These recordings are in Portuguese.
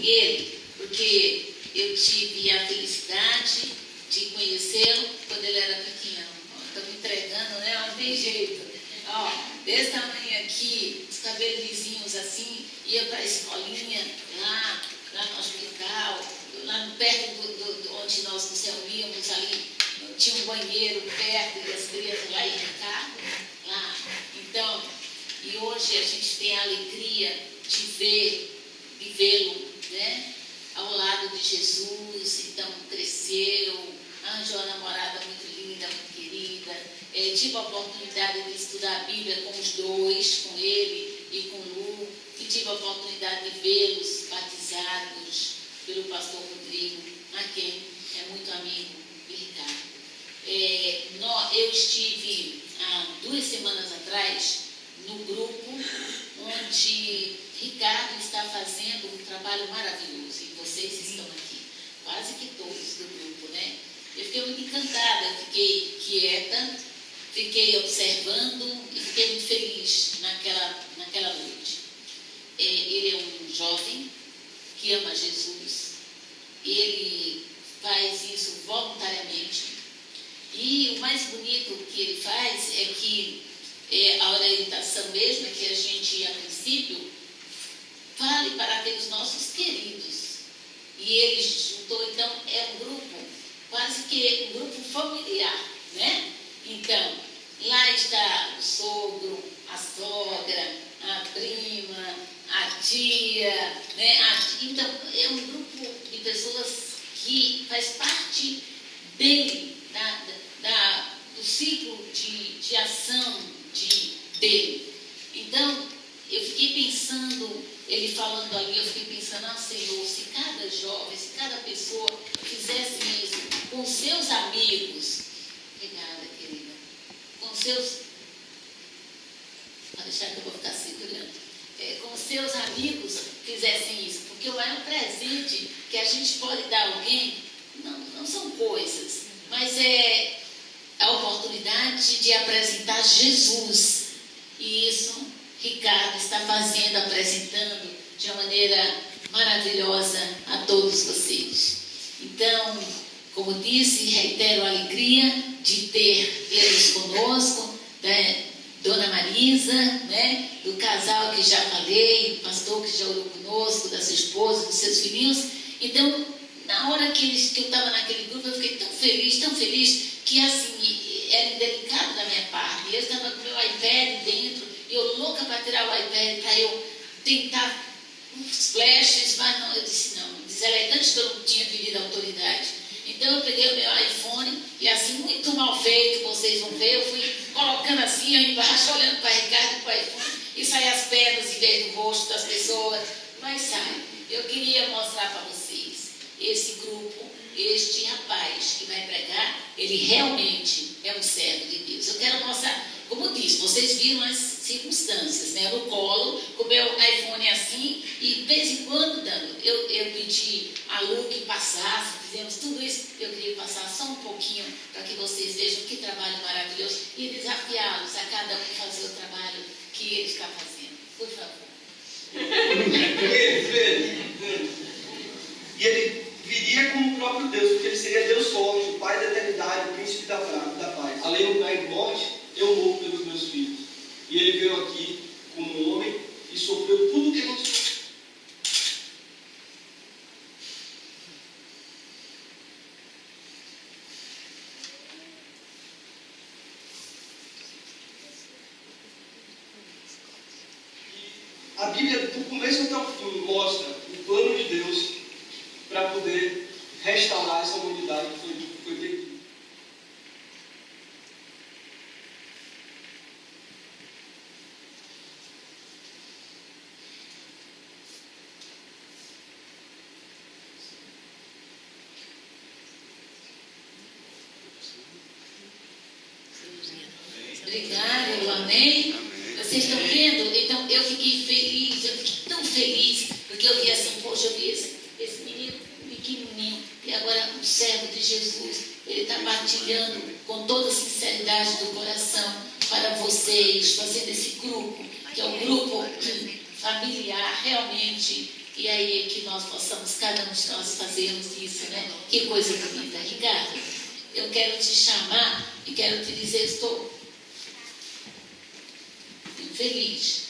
ele, porque eu tive a felicidade de conhecê-lo quando ele era pequeno. Estou me entregando, né? Não tem jeito. Ó, desse tamanho aqui, os cabelos lisinhos assim, ia para a escolinha, lá no hospital, lá perto do onde nós nos reuníamos ali, tinha um banheiro perto e as crianças lá iam cá, lá. Então, e hoje a gente tem a alegria de vê-lo, né? Ao lado de Jesus. Então, cresceu, arranjou uma namorada muito linda, muito querida. Tive a oportunidade de estudar a Bíblia com os dois, com ele e com Lu, e tive a oportunidade de vê-los batizados pelo pastor Rodrigo, a quem é muito amigo, Ricardo. Eu estive há 2 semanas atrás no grupo onde Ricardo está fazendo um trabalho maravilhoso, e vocês estão aqui, quase que todos do grupo, né? Eu fiquei muito encantada, fiquei quieta, fiquei observando e fiquei muito feliz naquela noite. Ele é um jovem que ama Jesus, ele faz isso voluntariamente, e o mais bonito que ele faz é que a orientação mesmo é que a gente, a princípio, fale para aqueles nossos queridos. E ele juntou, então, é um grupo, quase que um grupo familiar, né? Então, lá está o sogro, a sogra, a prima, a tia, né? Então, é um grupo de pessoas que faz parte dele, do ciclo de ação dele. Então, eu fiquei pensando, ele falando ali, eu fiquei pensando, Senhor, se cada jovem, se cada pessoa fizesse isso com seus amigos, obrigada, querida, com seus, pode deixar que eu vou ficar segurando, com seus amigos fizessem isso, porque o maior presente que a gente pode dar a alguém não são coisas, mas é a oportunidade de apresentar Jesus. E isso Ricardo está fazendo, apresentando de uma maneira maravilhosa a todos vocês. Então, como disse, reitero a alegria de ter eles conosco, né? Dona Marisa, né? Do casal que já falei, o pastor que já orou conosco, da sua esposa, dos seus filhinhos. Então, na hora que eu estava naquele grupo, eu fiquei tão feliz, que assim, era indelicado da minha parte. Eu estava com o meu iPad dentro, eu louca para tirar o iPad, para eu tentar uns flashes, mas não, eu disse não, deselegante que eu não tinha pedido autoridade. Então eu peguei o meu iPhone e assim, muito mal feito, vocês vão ver, eu fui colocando assim, ó, embaixo, olhando para Ricardo e para o iPhone, e saí as pernas em vez do rosto das pessoas, mas sai. Eu queria mostrar para vocês, esse grupo, este rapaz que vai pregar, ele realmente é um servo de Deus. Eu quero mostrar, como disse, vocês viram as circunstâncias, né? No colo, com o meu iPhone assim, e de vez em quando, eu pedi a Lu que passasse, fizemos tudo isso, eu queria passar só um pouquinho para que vocês vejam que trabalho maravilhoso e desafiá-los a cada um fazer o trabalho que ele está fazendo. Por favor. E ele viria como o próprio Deus, porque ele seria Deus forte, o Pai da eternidade, o príncipe da paz. Além do Pai de morte, eu morro pelos meus filhos. E ele veio aqui como homem e sofreu tudo o que nós sofremos. A Bíblia, do começo até o fim, mostra o plano de Deus para poder restaurar essa humanidade que foi perdida. Obrigada, amém. Vocês estão vendo? Então eu fiquei feliz, eu fiquei tão feliz, porque eu vi assim, poxa, eu vi esse menino pequenininho, e agora um servo de Jesus, ele está partilhando com toda a sinceridade do coração para vocês, fazendo esse grupo, que é um grupo familiar, realmente E aí que nós possamos, cada um de nós, fazermos isso, né? Que coisa bonita. Ricardo, eu quero te chamar e quero te dizer, estou feliz,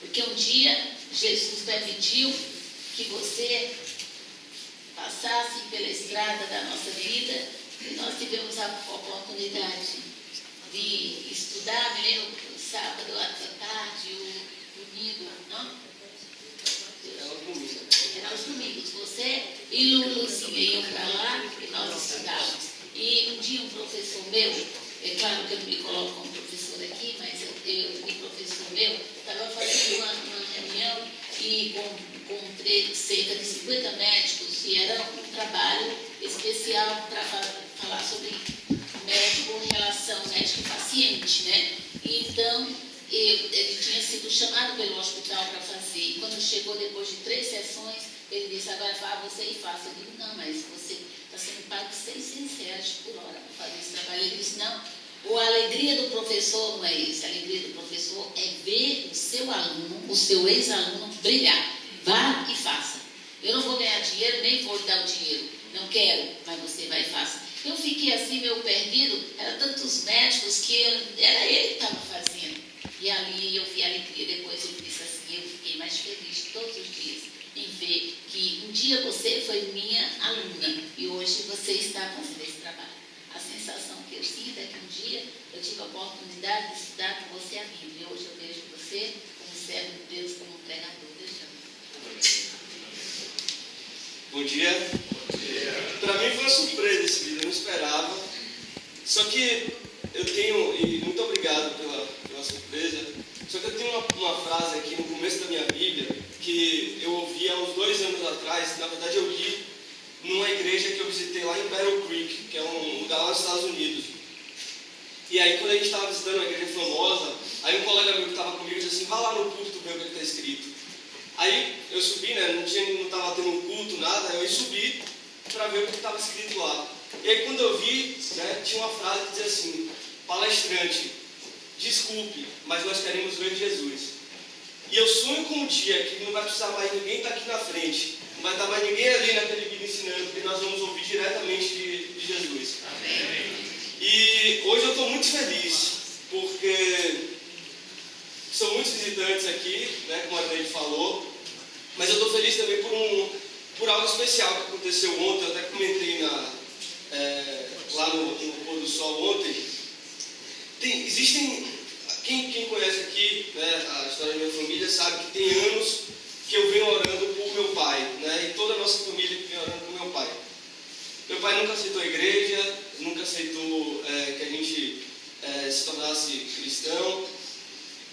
porque um dia Jesus permitiu que você passasse pela estrada da nossa vida e nós tivemos a oportunidade de estudar, me lembro, sábado à tarde, o domingo, não? Era os domingos. Você e Luluzinha iam para lá e nós estudávamos. E um dia um professor meu, é claro que eu não me coloco como professor aqui, mas um professor meu estava fazendo uma reunião e com cerca de 50 médicos, e era um trabalho especial para falar sobre médico, relação médico-paciente, né? Então, ele tinha sido chamado pelo hospital para fazer, e quando chegou depois de 3 sessões, ele disse, agora vá você e faça. Eu digo, não, mas você está sendo pago R$600 por hora para fazer esse trabalho. Ele disse, não, a alegria do professor não é isso, a alegria do professor é ver o seu aluno, o seu ex-aluno brilhar. Vá e faça. Eu não vou ganhar dinheiro, nem vou lhe dar o dinheiro, não quero, mas você vai e faça. Eu fiquei assim, meio perdido, eram tantos médicos que era ele que estava fazendo. E ali eu vi a alegria. Depois ele disse assim, eu fiquei mais feliz todos os dias em ver que um dia você foi minha aluna e hoje você está fazendo esse trabalho. A sensação que eu sinto é que um dia eu tive a oportunidade de estudar com você a Bíblia. E hoje eu vejo você como servo de Deus, como um pregador. Bom dia. Para mim foi uma surpresa esse vídeo, eu não esperava. Só que eu tenho, e muito obrigado pela surpresa, só que eu tenho uma frase aqui no começo da minha Bíblia que eu ouvi há uns 2 anos atrás. Na verdade eu li numa igreja que eu visitei lá em Battle Creek, que é um lugar lá nos Estados Unidos. E aí quando a gente estava visitando uma igreja famosa, aí um colega meu que estava comigo disse assim, vá lá no culto ver o que está escrito. Aí eu subi, né, não estava tendo um culto, nada, eu subi para ver o que estava escrito lá. E aí quando eu vi, né, tinha uma frase que dizia assim, palestrante, desculpe, mas nós queremos ver Jesus. E eu sonho com um dia que não vai precisar mais ninguém estar aqui na frente, não vai estar mais ninguém ali naquele vídeo ensinando, porque nós vamos ouvir diretamente de Jesus. Amém. E hoje eu estou muito feliz, porque são muitos visitantes aqui, né, como a gente falou, mas eu estou feliz também por algo especial que aconteceu ontem. Eu até comentei lá no pôr do sol ontem. Quem conhece aqui, né, a história da minha família sabe que tem anos que eu venho orando por meu pai, né, e toda a nossa família que vem orando por meu pai. Meu pai nunca aceitou a igreja, nunca aceitou que a gente se tornasse cristão.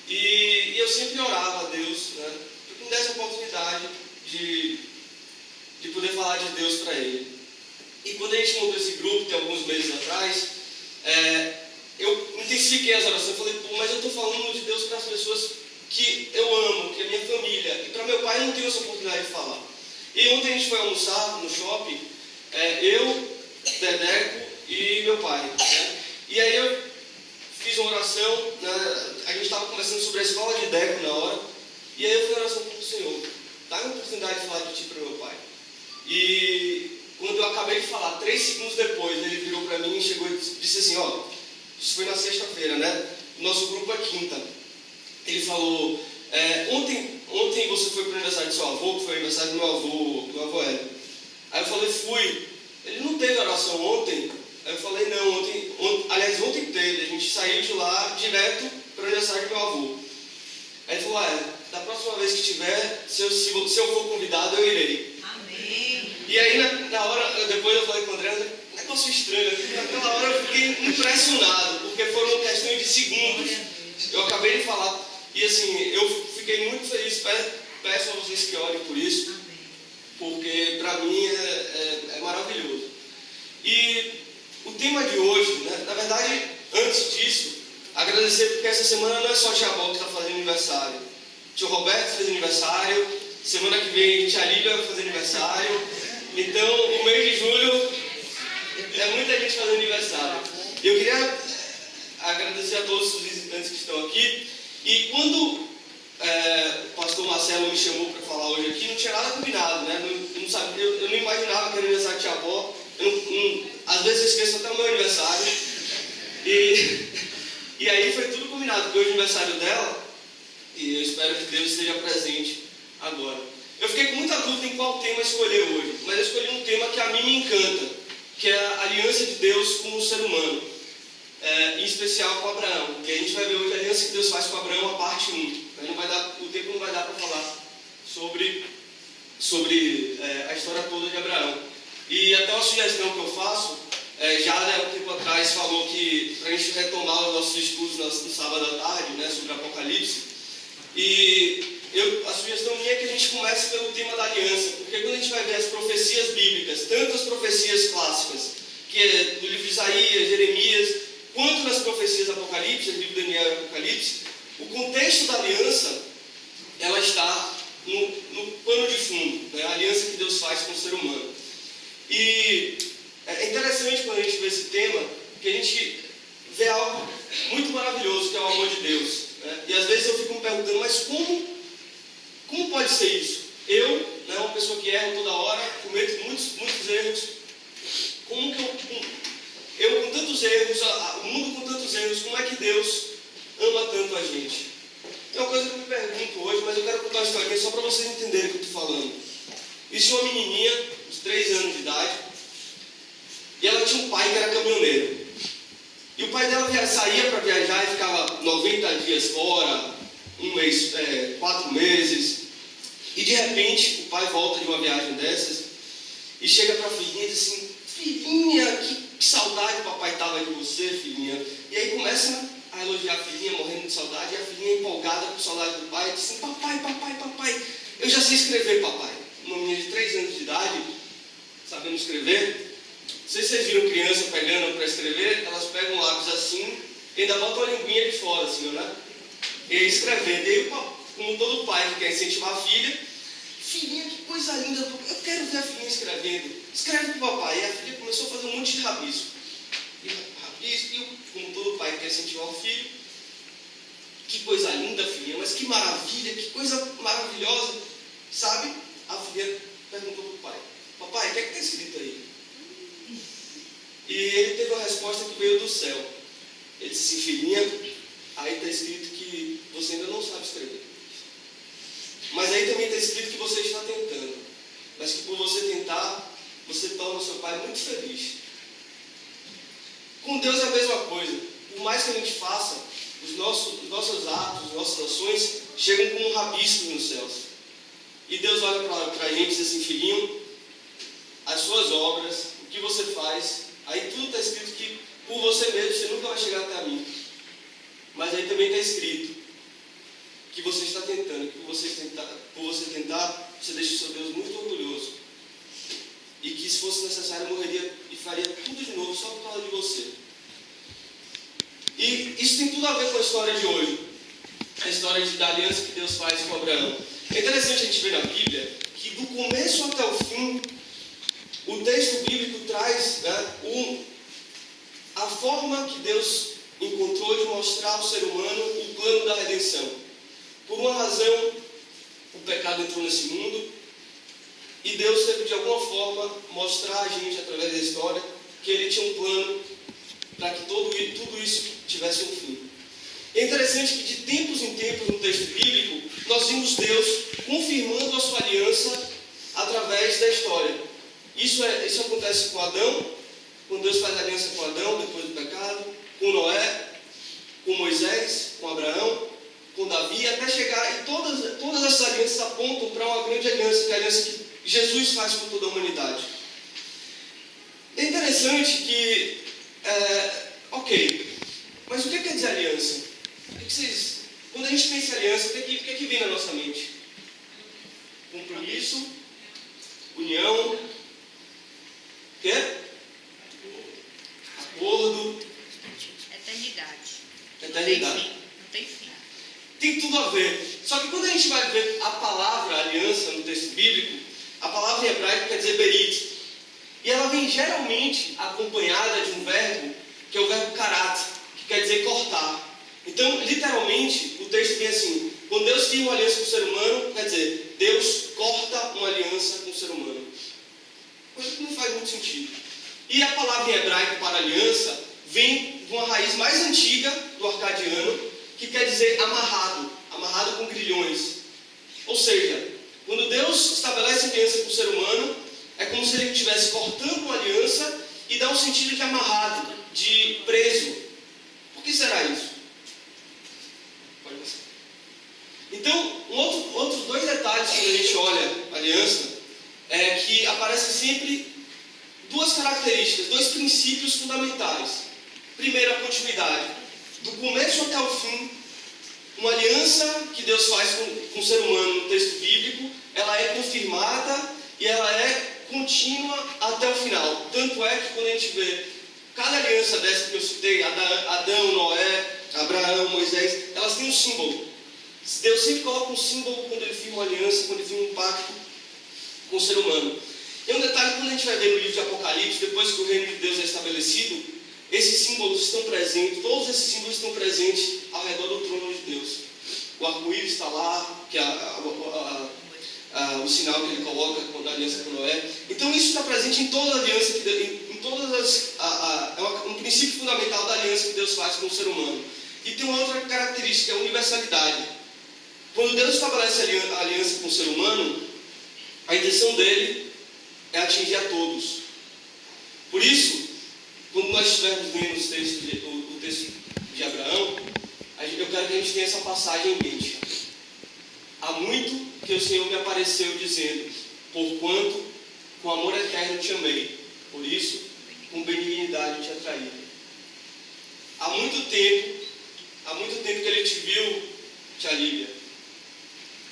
E eu sempre orava a Deus, né, que me desse a oportunidade de poder falar de Deus para ele. E quando a gente montou esse grupo, tem alguns meses atrás, eu intensifiquei as orações. Eu falei, mas eu estou falando de Deus para as pessoas que eu amo, que é minha família. E para meu pai eu não tenho essa oportunidade de falar. E ontem a gente foi almoçar no shopping, eu, Dedeco e meu pai. Né? E aí eu fiz uma oração, né? A gente estava conversando sobre a escola de Deco na hora, e aí eu fiz uma oração para o Senhor, dá-me a oportunidade de falar de Ti para meu pai. E quando eu acabei de falar, 3 segundos depois, ele virou para mim e chegou e disse assim, ó, isso foi na sexta-feira, né? Nosso grupo é quinta. Ele falou, ontem você foi para o aniversário do seu avô, que foi o aniversário do meu avô Hélio. Aí eu falei, fui. Ele não teve oração ontem? Aí eu falei, não, ontem teve. A gente saiu de lá direto para o aniversário do meu avô. Aí ele falou, da próxima vez que tiver, se eu for convidado, eu irei. Amém. E aí na hora, depois eu falei com o André, negócio estranho. Naquela hora eu fiquei impressionado, porque foram questões de segundos. Eu acabei de falar. E assim, eu fiquei muito feliz. Peço a vocês que orem por isso, porque para mim é maravilhoso. E o tema de hoje, né, na verdade, antes disso, agradecer porque essa semana não é só a Tia Bó que está fazendo aniversário. Tio Roberto fez aniversário, semana que vem Tia Líbia vai fazer aniversário. Então, o mês de julho é muita gente fazendo aniversário. Eu queria agradecer a todos os visitantes que estão aqui. E quando o pastor Marcelo me chamou para falar hoje aqui, não tinha nada combinado, né? Eu não imaginava que era aniversário de tia avó. Às vezes eu esqueço até o meu aniversário. E aí foi tudo combinado, porque hoje é o aniversário dela. E eu espero que Deus esteja presente agora. Eu fiquei com muita dúvida em qual tema escolher hoje. Mas eu escolhi um tema que a mim me encanta, que é a aliança de Deus com o ser humano. Em especial com Abraão. E a gente vai ver hoje a aliança que Deus faz com Abraão, a parte 1. O tempo não vai dar para falar sobre a história toda de Abraão. E até uma sugestão que eu faço, já um tempo atrás falou que para a gente retomar os nossos estudos no sábado à tarde, né, sobre Apocalipse. E a sugestão minha é que a gente comece pelo tema da aliança, porque quando a gente vai ver as profecias bíblicas, tanto as profecias clássicas, que é do livro de Isaías, Jeremias, quanto nas profecias do Apocalipse, do livro de Daniel e Apocalipse, o contexto da aliança, ela está no pano de fundo, né? A aliança que Deus faz com o ser humano. E é interessante quando a gente vê esse tema, que a gente vê algo muito maravilhoso, que é o amor de Deus, né? E às vezes eu fico me perguntando, mas como pode ser isso? Eu, né, uma pessoa que erra toda hora, cometo muitos erros, como que eu com tantos erros, o mundo com tantos erros, como é que Deus ama tanto a gente? É uma coisa que eu me pergunto hoje, mas eu quero contar uma historinha só para vocês entenderem o que eu estou falando. Isso é uma menininha, de 3 anos de idade, e ela tinha um pai que era caminhoneiro. E o pai dela saía para viajar e ficava 90 dias fora, 1 mês, 4 meses. E de repente, o pai volta de uma viagem dessas e chega para a filhinha e diz assim: filhinha, que saudade o papai estava de você, filhinha. E aí começa a elogiar a filhinha, morrendo de saudade, e a filhinha empolgada com saudade do pai, diz assim: papai, eu já sei escrever, papai. Uma menina de 3 anos de idade, sabendo escrever. Não sei se vocês viram criança pegando para escrever, elas pegam um lápis assim, e ainda botam a linguinha de fora, assim, né? E aí escrevendo. E aí, como todo pai que quer incentivar a filha, filhinha, que coisa linda, eu quero ver a filhinha escrevendo. Escreve para o papai. E a filha começou a fazer um monte de rabisco. E como todo pai quer incentivar o filho, que coisa linda, filhinha, mas que maravilha, que coisa maravilhosa, sabe? A filha perguntou para o pai: papai, o que é que está escrito aí? E ele teve uma resposta que veio do céu. Ele disse assim: filhinha, aí está escrito que você ainda não sabe escrever. Mas aí também está escrito que você está tentando. Mas que por você tentar, você torna o seu pai muito feliz. Com Deus é a mesma coisa. Por mais que a gente faça, os nossos atos, as nossas ações chegam como um rabisco nos céus. E Deus olha para a gente e diz assim: filhinho, as suas obras, o que você faz, aí tudo está escrito que por você mesmo você nunca vai chegar até a mim. Mas aí também está escrito que você está tentando, que por você tentar, você deixa o seu Deus muito orgulhoso. E que se fosse necessário, morreria e faria tudo de novo só por causa de você. E isso tem tudo a ver com a história de hoje. A história da aliança que Deus faz com Abraão. É interessante a gente ver na Bíblia que do começo até o fim, o texto bíblico traz, né, a forma que Deus encontrou de mostrar ao ser humano o plano da redenção. Por uma razão, o pecado entrou nesse mundo e Deus teve de alguma forma mostrar a gente, através da história, que Ele tinha um plano para que tudo isso tivesse um fim. É interessante que de tempos em tempos no texto bíblico, nós vimos Deus confirmando a sua aliança através da história. Isso acontece com Adão, quando Deus faz aliança com Adão depois do pecado, com Noé, com Moisés, com Abraão, com Davi, até chegar, e todas essas alianças apontam para uma grande aliança, que é a aliança que Jesus faz com toda a humanidade. É interessante que, mas o que quer dizer aliança? Quando a gente pensa em aliança, o que é que vem na nossa mente? Compromisso, união, quê? Acordo. Eternidade. Não tem fim. Tem tudo a ver. Só que quando a gente vai ver a palavra aliança no texto bíblico, a palavra em hebraico quer dizer berit. E ela vem geralmente acompanhada de um verbo, que é o verbo karat, que quer dizer cortar. Então, literalmente, o texto vem assim: quando Deus firma uma aliança com o ser humano, quer dizer, Deus corta uma aliança com o ser humano. Coisa que não faz muito sentido. E a palavra em hebraico para aliança vem de uma raiz mais antiga do arcadiano, que quer dizer amarrado, amarrado com grilhões. Ou seja, quando Deus estabelece aliança com o ser humano, é como se ele estivesse cortando uma aliança e dá um sentido de amarrado, de preso. Por que será isso? Pode passar. Então, outros dois detalhes quando a gente olha a aliança, é que aparecem sempre duas características, dois princípios fundamentais. Primeiro, a continuidade. Do começo até o fim, uma aliança que Deus faz com o ser humano no texto bíblico, ela é confirmada e ela é contínua até o final. Tanto é que quando a gente vê cada aliança dessa que eu citei, Adão, Noé, Abraão, Moisés, elas têm um símbolo. Deus sempre coloca um símbolo quando ele firma uma aliança, quando ele firma um pacto com o ser humano. E um detalhe, quando a gente vai ver no livro de Apocalipse, depois que o reino de Deus é estabelecido, esses símbolos estão presentes, todos esses símbolos estão presentes ao redor do trono de Deus. O arco-íris está lá, que é o sinal que ele coloca quando a aliança com Noé. Então isso está presente em toda a aliança, é um princípio fundamental da aliança que Deus faz com o ser humano. E tem uma outra característica, a universalidade. Quando Deus estabelece a aliança com o ser humano, a intenção dele é atingir a todos. Por isso, quando nós estivermos lendo o texto de Abraão, eu quero que a gente tenha essa passagem em mente. Há muito que o Senhor me apareceu dizendo: porquanto com amor eterno te amei, por isso com benignidade te atraí. Há muito tempo que ele te viu, tia Lívia.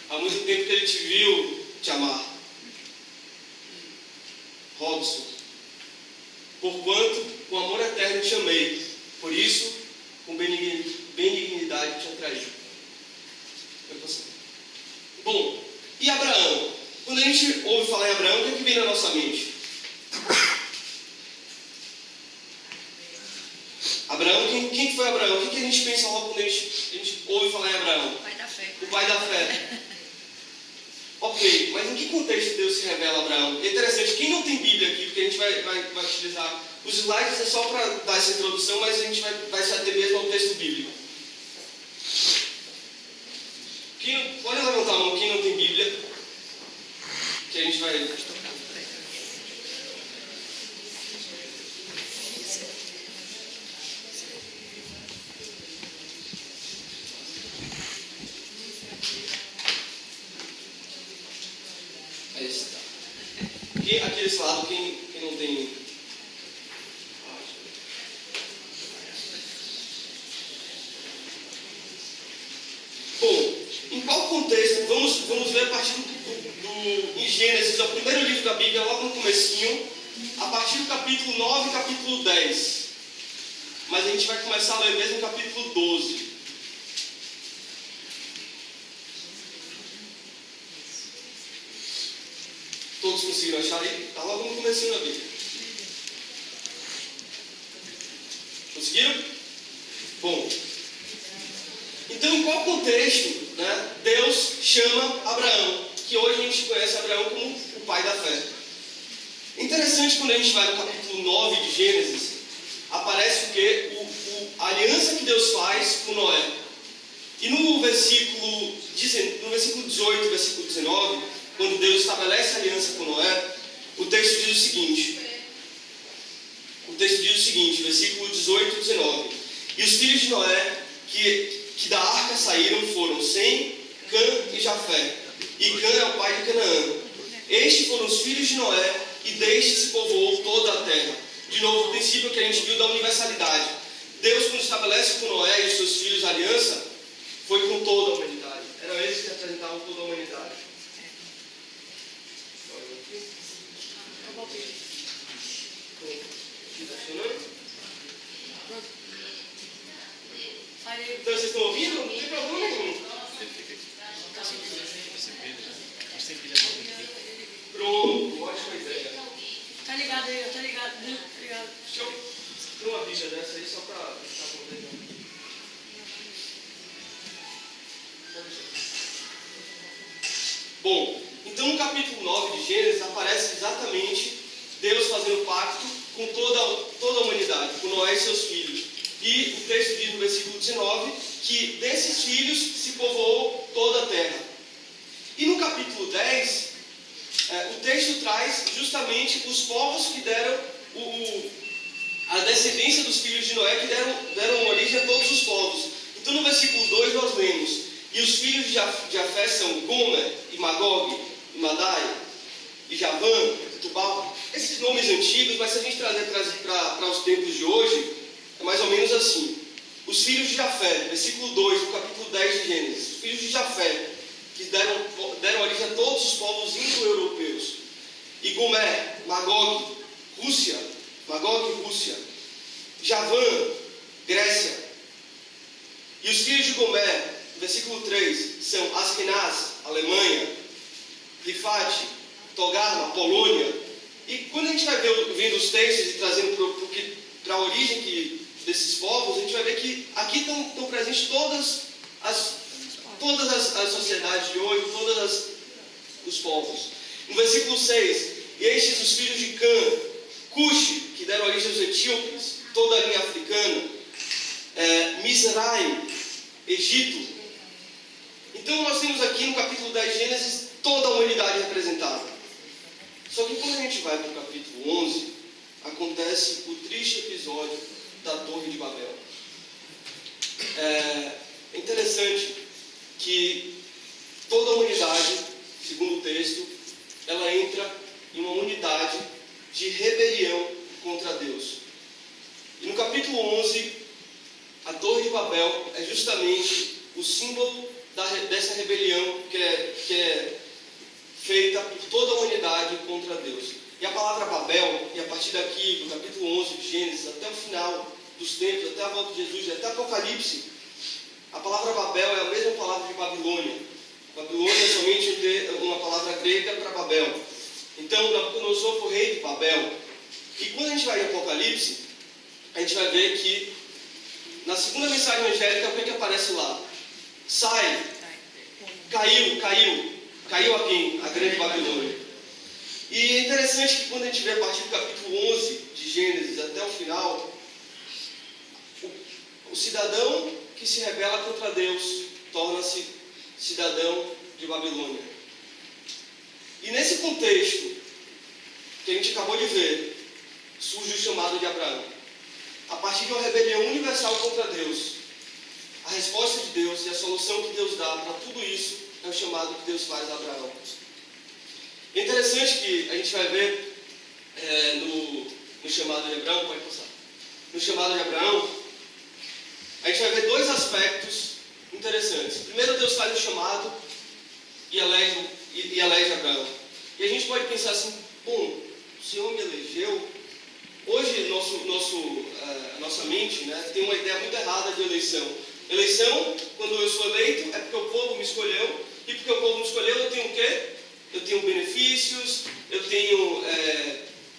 Há muito tempo que ele te viu, tia Marta. Robson. Porquanto com amor eterno te amei, por isso com benignidade te atraí. Bom, e Abraão? Quando a gente ouve falar em Abraão, o que vem na nossa mente? Abraão, quem foi Abraão? O que a gente pensa logo quando a gente ouve falar em Abraão? O pai da fé. O pai da fé. Ok, mas em que contexto Deus se revela a Abraão? É interessante, quem não tem Bíblia aqui, porque a gente vai utilizar os slides, é só para dar essa introdução, mas a gente vai se ater mesmo ao texto bíblico. Pode levantar a mão quem não tem Bíblia, que a gente vai... Aqui desse lado, quem não tem... Bom, em qual contexto? Vamos ver a partir em Gênesis, é o primeiro livro da Bíblia, logo no comecinho, a partir do capítulo 9 e capítulo 10. Mas a gente vai começar a ler mesmo no capítulo 12. Todos conseguiram achar aí? Está logo no comecinho da Bíblia. Conseguiram? Bom. Então, em qual contexto, né, Deus chama Abraão? Que hoje a gente conhece Abraão como o pai da fé. Interessante, quando a gente vai no capítulo 9 de Gênesis, aparece o quê? A aliança que Deus faz com Noé. E no versículo 18, versículo 19, quando Deus estabelece a aliança com Noé, o texto diz o seguinte, versículo 18 e 19. E os filhos de Noé que da arca saíram foram Sem, Cã e Jafé. E Cã é o pai de Canaã. Estes foram os filhos de Noé, e destes se povoou toda a terra. De novo, o princípio que a gente viu da universalidade. Deus, quando estabelece com Noé e os seus filhos a aliança, foi com toda a humanidade. Eram eles que representavam toda a humanidade. Então vocês estão ouvindo? Não tem problema nenhum. Pronto, ótima ideia. Tá ligado aí, tá ligado. Deixa eu ter uma Bíblia dessa aí só para ficar completando. Bom, Então, no capítulo 9 de Gênesis, aparece exatamente Deus fazendo pacto com toda a humanidade, com Noé e seus filhos. E o texto diz no versículo 19 que desses filhos se povoou toda a terra. E no capítulo 10, o texto traz justamente os povos que deram a descendência dos filhos de Noé, que deram origem a todos os povos. Então, no versículo 2 nós lemos: e os filhos de Jafé são Gomer, e Magog, e Madai, e Javã, e Tubal. Esses nomes antigos, mas se a gente trazer para os tempos de hoje, é mais ou menos assim. Os filhos de Jafé, versículo 2 do capítulo 10 de Gênesis. Os filhos de Jafé, que deram origem a todos os povos indo-europeus. E Gomer, Magog, Rússia. Javã, Grécia. E os filhos de Gomer, versículo 3, são Askenaz, Alemanha, Rifate, Togarma, Polônia. E quando a gente vai vendo os textos e trazendo para a origem desses povos, a gente vai ver que aqui estão presentes todas as sociedades de hoje, os povos. No versículo 6, e estes os filhos de Cã, Cuxi, que deram origem aos etíopes, toda a linha africana, Mizraim, Egito. Então nós temos aqui no capítulo 10 de Gênesis toda a humanidade representada. Só que quando a gente vai para o capítulo 11, acontece o triste episódio da Torre de Babel. É interessante que toda a humanidade, segundo o texto, ela entra em uma unidade de rebelião contra Deus. E no capítulo 11, a Torre de Babel é justamente o símbolo dessa rebelião que é feita por toda a humanidade contra Deus. E a palavra Babel, e a partir daqui, do capítulo 11 de Gênesis, até o final dos tempos, até a volta de Jesus, até Apocalipse, a palavra Babel é a mesma palavra de Babilônia. Babilônia é somente uma palavra grega para Babel. Então, Nabucodonosor foi rei de Babel. E quando a gente vai em Apocalipse, a gente vai ver que na segunda mensagem angélica, o que é que aparece lá? Sai, caiu a quem? A grande Babilônia. E é interessante que quando a gente vê a partir do capítulo 11 de Gênesis até o final, o cidadão que se rebela contra Deus torna-se cidadão de Babilônia. E nesse contexto que a gente acabou de ver, surge o chamado de Abraão. A partir de uma rebelião universal contra Deus, a resposta de Deus e a solução que Deus dá para tudo isso é o chamado que Deus faz a Abraão. É interessante que a gente vai ver no chamado de Abraão, pode passar. No chamado de Abraão, a gente vai ver dois aspectos interessantes. Primeiro, Deus faz o chamado e elege Abraão. E a gente pode pensar assim: bom, o Senhor me elegeu. Hoje, a nossa mente, né, tem uma ideia muito errada de eleição. Eleição, quando eu sou eleito, é porque o povo me escolheu. E porque o povo me escolheu, eu tenho o quê? Eu tenho benefícios, eu tenho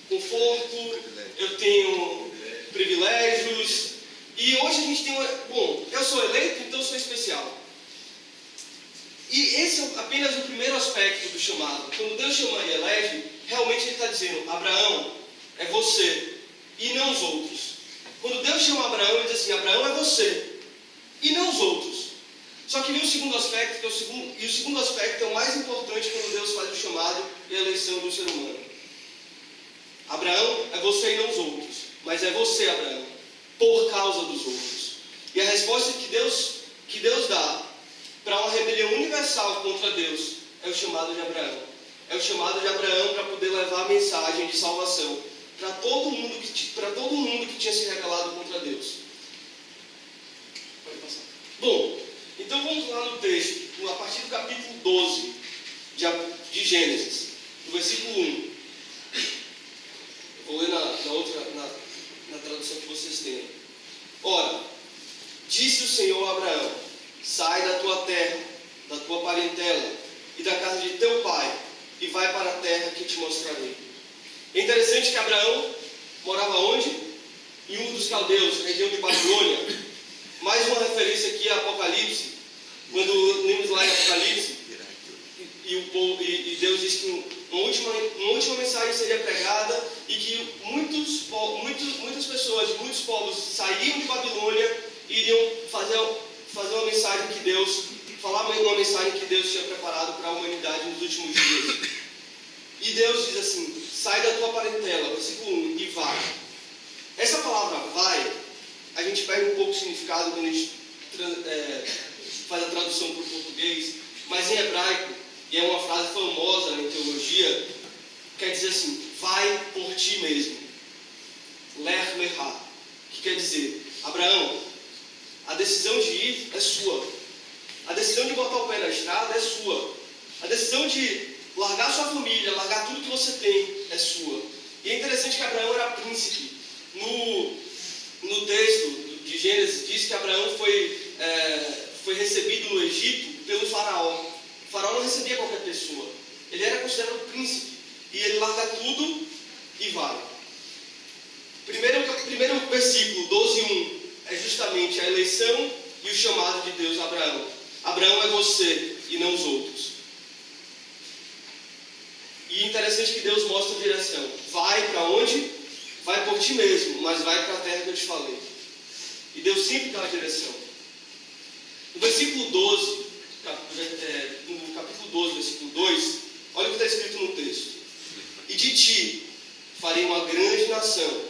conforto, eu tenho privilégios. E hoje a gente tem bom, eu sou eleito, então eu sou especial. E esse é apenas o primeiro aspecto do chamado. Quando Deus chama e elege, realmente Ele está dizendo: Abraão, é você e não os outros. Quando Deus chama Abraão, Ele diz assim: Abraão é você e não os outros. Só que vem o segundo aspecto, e o segundo aspecto é o mais importante quando Deus faz o chamado e a eleição do ser humano. Abraão é você e não os outros, mas é você, Abraão, por causa dos outros. E a resposta que Deus dá para uma rebelião universal contra Deus é o chamado de Abraão. É o chamado de Abraão para poder levar a mensagem de salvação para todo mundo que tinha se rebelado contra Deus. Pode passar. Bom, então vamos lá no texto, a partir do capítulo 12 de Gênesis, no versículo 1. Eu vou ler na tradução que vocês têm. Ora, disse o Senhor a Abraão: sai da tua terra, da tua parentela e da casa de teu pai, e vai para a terra que te mostrarei. É interessante que Abraão morava onde? Em Ur dos Caldeus, região de Babilônia. Mais uma referência aqui a Apocalipse. Quando lemos lá em Apocalipse, e Deus disse que uma última mensagem seria pregada e que muitas pessoas de muitos povos sairiam de Babilônia e iriam fazer uma mensagem que Deus, falar uma mensagem que Deus tinha preparado para a humanidade nos últimos dias. E Deus diz assim: sai da tua parentela, versículo 1, e vai. Essa palavra vai, a gente perde um pouco o significado quando a gente faz a tradução para o português, mas em hebraico, e é uma frase famosa na teologia, quer dizer assim: vai por ti mesmo. Lech lecha, que quer dizer: Abraão, a decisão de ir é sua. A decisão de botar o pé na estrada é sua. A decisão de largar sua família, largar tudo que você tem, é sua. E é interessante que Abraão era príncipe. No texto de Gênesis diz que Abraão foi recebido no Egito pelo faraó. O faraó não recebia qualquer pessoa. Ele era considerado príncipe. E ele larga tudo e vai. Primeiro versículo, 12:1, é justamente a eleição e o chamado de Deus a Abraão. Abraão é você e não os outros. E interessante que Deus mostra a direção. Vai para onde? Vai por ti mesmo, mas vai para a terra que eu te falei. E Deus sempre dá a direção. No versículo 12, no capítulo 12, versículo 2, olha o que está escrito no texto. E de ti farei uma grande nação,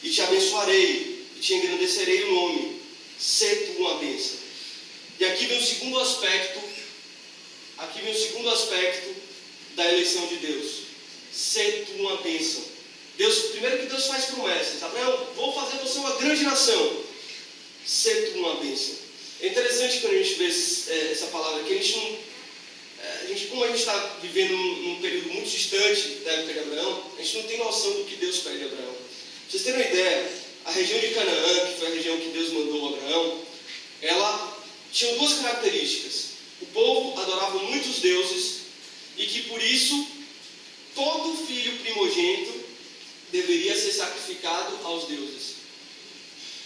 e te abençoarei, e te engrandecerei o nome. Sê tu uma bênção. E aqui vem o segundo aspecto da eleição de Deus. Sê tu uma bênção. Primeiro que Deus faz promessas. Abraão, vou fazer você uma grande nação. Sê tu uma bênção. É interessante quando a gente vê essa palavra aqui, como a gente está vivendo num período muito distante da época de Abraão, a gente não tem noção do que Deus pede a Abraão. Pra vocês terem uma ideia, a região de Canaã, que foi a região que Deus mandou a Abraão, ela tinha duas características. O povo adorava muitos deuses e que por isso todo filho primogênito deveria ser sacrificado aos deuses.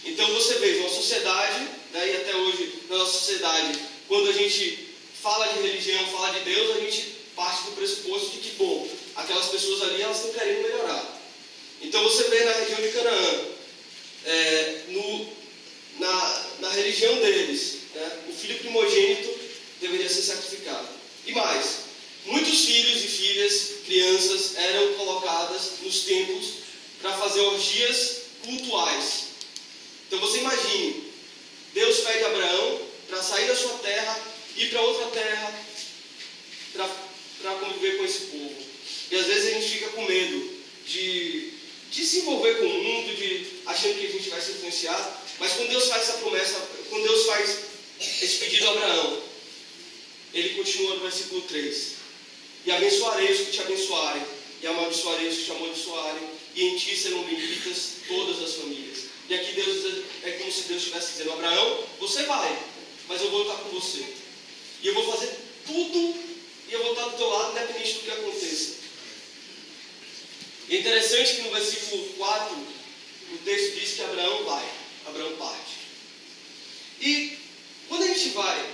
Então você vê, uma sociedade, daí até hoje, na nossa sociedade, quando a gente fala de religião, fala de Deus, a gente parte do pressuposto de que, bom, aquelas pessoas ali, elas estão querendo melhorar. Então você vê na região de Canaã, na religião deles, o filho primogênito deveria ser sacrificado. E mais, muitos filhos e filhas, crianças, eram colocadas nos templos para fazer orgias cultuais. Então você imagine, Deus pede a Abraão para sair da sua terra, ir para outra terra, para conviver com esse povo. E às vezes a gente fica com medo de se envolver com o mundo, achando que a gente vai se influenciar. Mas quando Deus faz essa promessa, quando Deus faz esse pedido a Abraão, ele continua no versículo 3. E abençoarei os que te abençoarem, e amaldiçoarei os que te amaldiçoarem, e em ti serão benditas todas as famílias. E aqui Deus é como se Deus estivesse dizendo: Abraão, você vai, mas eu vou estar com você. E eu vou fazer tudo, e eu vou estar do teu lado, independente do que aconteça. E é interessante que no versículo 4, o texto diz que Abraão vai, Abraão parte. E quando a gente vai,